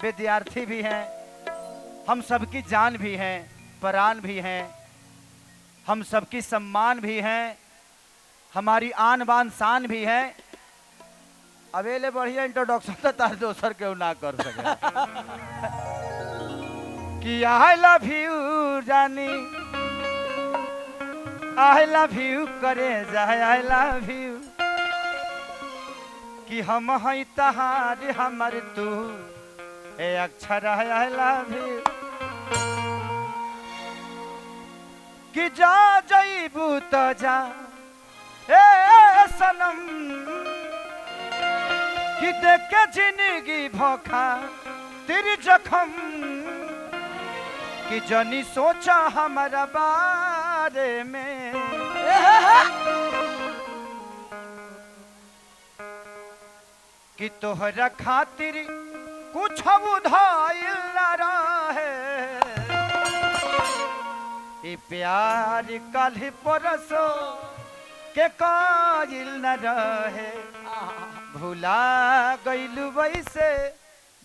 विद्यार्थी भी हैं, हम सबकी जान भी हैं, प्राण भी हैं, हम सबकी सम्मान भी हैं, हमारी आन बान शान भी है। अवेले बढ़िया इंट्रोडक्शन तो तार दोसर केहू ना कर सके कि आई लव यू जानी, आई लव यू करे जाए, आई लव यू कि हम हई तहार हमर तू ए अक्षर है आई लव यू कि जा जईबू तो जा ए सनम कि देख के जिंदगी भोखा तेरी जखम कि जनी सोचा हमारा बारे में कि तोहरा खातिर कुछ उधाइल न रहे, ई प्यार कल परसो के काजिल न रहे, भुला गइलू वैसे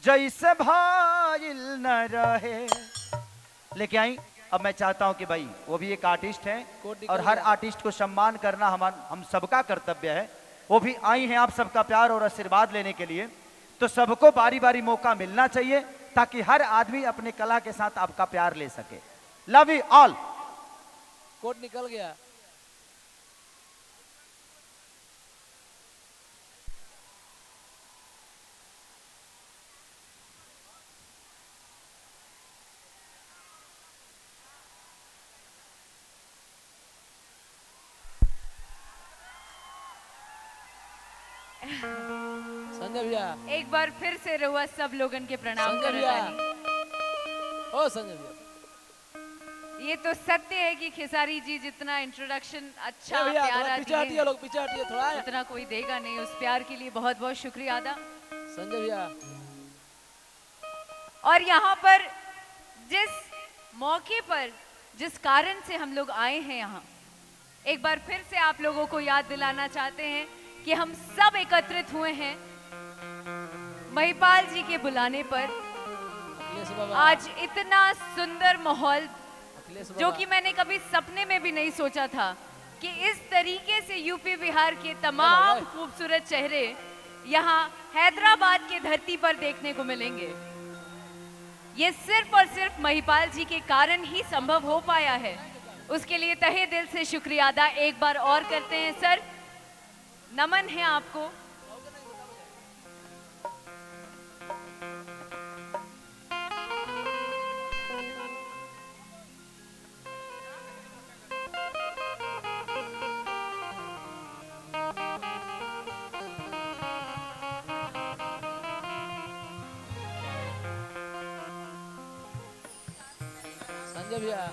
जैसे भाइल न रहे। लेके आई अब मैं चाहता हूं कि भाई वो भी एक आर्टिस्ट है और हर आर्टिस्ट को सम्मान करना हम सबका कर्तव्य है। वो भी आई हैं आप सबका प्यार और आशीर्वाद लेने के लिए, तो सबको बारी बारी मौका मिलना चाहिए ताकि हर आदमी अपने कला के साथ आपका प्यार ले सके। Love you all. कोड निकल गया। संजय भैया एक बार फिर से रहुआ सब लोगन के प्रणाम संजय भैया। करतानी। ओ संजय भैया ये तो सत्य है कि खेसारी जी जितना इंट्रोडक्शन अच्छा भैया प्यारा थोड़ा पीछे हटिए, लोग पीछे हटिए थोड़ा। उतना कोई देगा नहीं। उस प्यार के लिए बहुत बहुत शुक्रिया अदा। संजय भैया और यहाँ पर जिस मौके पर जिस कारण से हम लोग आए हैं यहाँ, एक बार फिर से आप लोगों को याद दिलाना चाहते हैं कि हम सब एकत्रित हुए हैं महिपाल जी के बुलाने पर। आज इतना सुंदर माहौल जो कि मैंने कभी सपने में भी नहीं सोचा था कि इस तरीके से यूपी बिहार के तमाम खूबसूरत चेहरे यहाँ हैदराबाद की धरती पर देखने को मिलेंगे। ये सिर्फ और सिर्फ महिपाल जी के कारण ही संभव हो पाया है। उसके लिए तहे दिल से शुक्रिया अदा एक बार और करते हैं। सर नमन है आपको। संजय भैया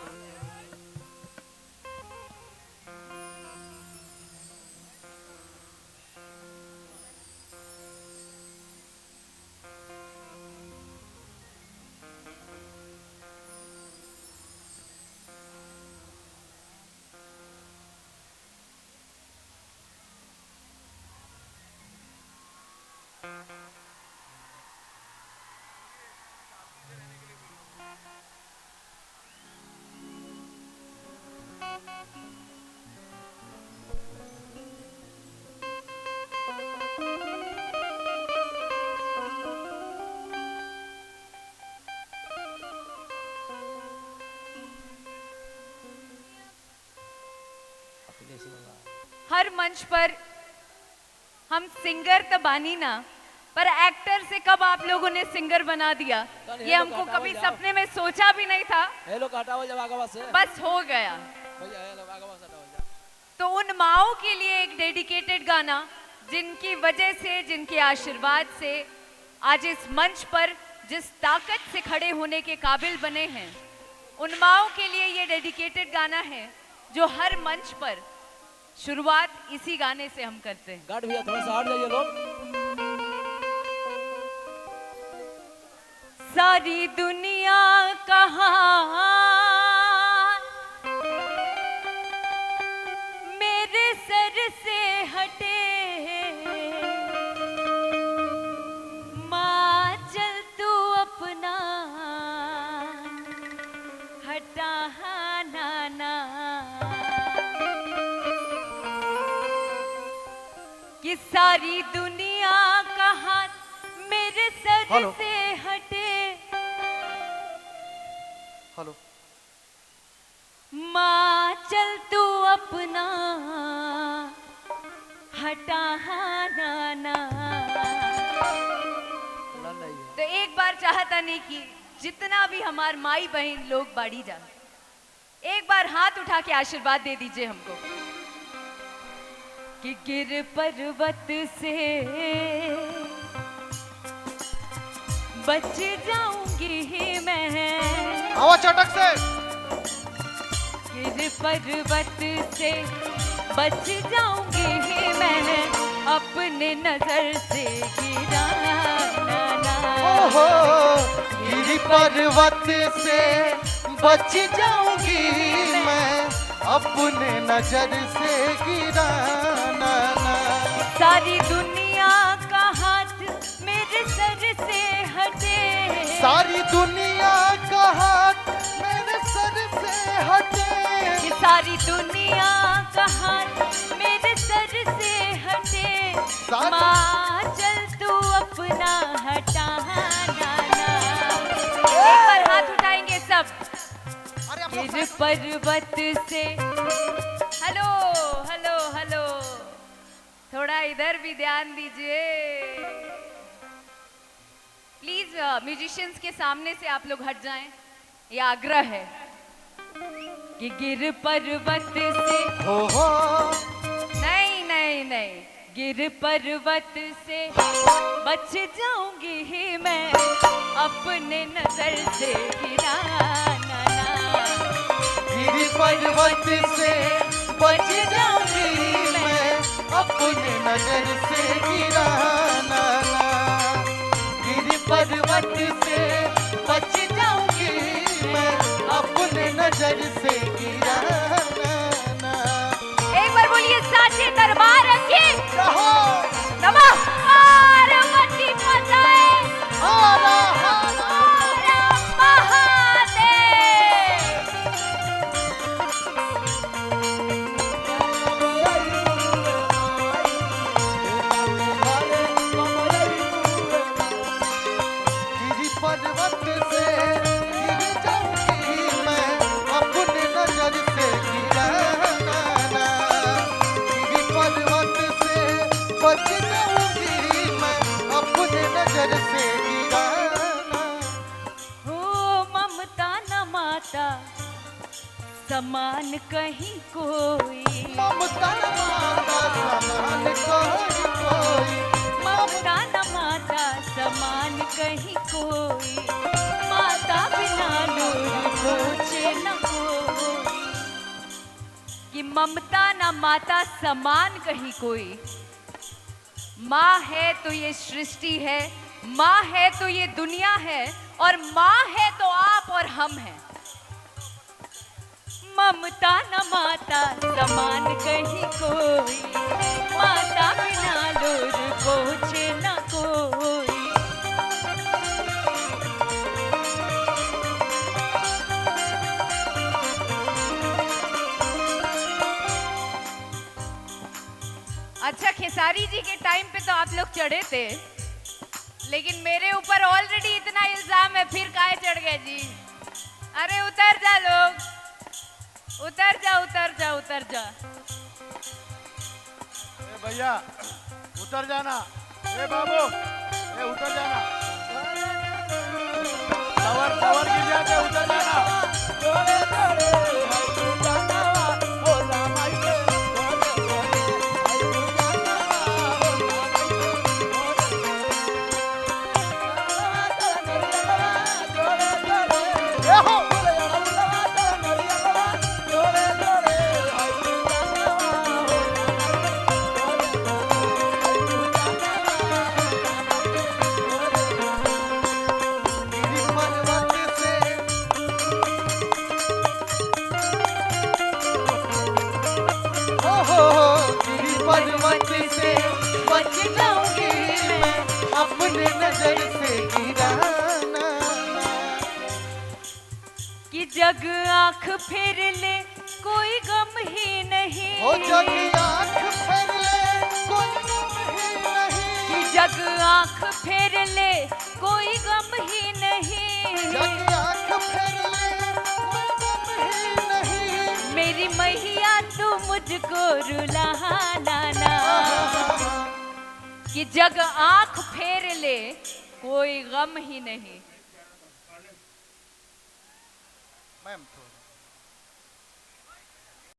हर मंच पर हम सिंगर तो बानी ना, पर एक्टर से कब आप लोगों ने सिंगर बना दिया ये हमको कभी सपने में सोचा भी नहीं था। हेलो हटाओ जब आगे से बस हो गया। भैया हेलो आगे हटाओ जा। तो उन माओं के लिए एक डेडिकेटेड गाना जिनकी वजह से, जिनके आशीर्वाद से आज इस मंच पर जिस ताकत से खड़े होने के काबिल बने हैं, उन माओं के लिए ये डेडिकेटेड गाना है जो हर मंच पर शुरुआत इसी गाने से हम करते हैं। गार्ड भैया थोड़ा सा हट जाइए लोग। सारी दुनिया कहाँ मेरे सर से हटे, माँ चल तू अपने कि सारी दुनिया का हाथ मेरे सर हेलो। से हटे, हेलो माँ चल तू अपना हटा ना। तो एक बार चाहता नहीं कि जितना भी हमार माई बहन लोग बाड़ी जा, एक बार हाथ उठा के आशीर्वाद दे दीजिए हमको कि गिर पर्वत से बच जाऊंगी मैं, आवाज चटक से। गिर पर्वत से बच जाऊंगी मैं, अपने नजर से गिराना ना। ओहो गिरी पर्वत से बच जाऊंगी मैं, अपने नजर से गिराना ना। सारी दुनिया का हाथ मेरे सर से हटे, सारी दुनिया का हाथ मेरे सर से हटे, कि सारी दुनिया का हाथ मेरे सर से हटे, माँ चल तू अपना हटा ना। एक बार हाथ उठाएंगे सब। गिर पर्वत से, हेलो हेलो हेलो, थोड़ा इधर भी ध्यान दीजिए प्लीज। म्यूजिशियंस के सामने से आप लोग हट जाएं, ये आग्रह है कि गिर पर्वत से, हो नहीं नहीं नहीं, गिर पर्वत से बच जाऊंगी मैं, अपने नजर से गिराना ना। गिरी पर्वत से बच जाऊंगी मैं, अपने नजर से गिराना ना। गिरी पर्वत से बच जाऊंगी मैं, अपने नजर से गिराना ना। एक बार बोलिए साचे दरबार रखे कहो नमः पार्वती माताए हारा हर महादेव। गिरी पर्वत से गिर जाऊंगी मैं, अपने नजर से गिराना ना। गिरी पर्वत से बच जाऊंगी मैं, अपने नजर से गिराना। हो ममता न माता समान कहीं कोई, ममता न माता समान कहीं कोई, ममता न माता समान कहीं कोई, माता बिना नूर पूछे न कोई। कि ममता न माता समान कहीं कोई, माँ है तो ये सृष्टि है, माँ है तो ये दुनिया है, और माँ है तो आप और हम हैं। ममता न माता समान कहीं कोई, माता बिना लोर पहुँचे न कोई। अच्छा, खेसारी जी के टाइम पे तो आप लोग चढ़े थे, लेकिन मेरे ऊपर ऑलरेडी इतना इल्जाम है, फिर काहे चढ़ गए जी? अरे उतर जा लोग, उतर जा उतर जा उतर जा। ए भैया उतर जाना, ए बाबू ए उतर जाना, टावर टावर गिर जाते, उतर जाना। पर्वत से बच जाऊंगी मैं, अपने नजर से गिराना। कि जग आंख फेर ले कोई गम ही नहीं, हो जग आँख फेर ले कोई गम कोई गम ही नहीं, जग आँख फेर ले कोई गम ही नहीं। मेरी मैया तू मुझको रुलाना ना, कि जग आंख फेर ले कोई गम ही नहीं। मैम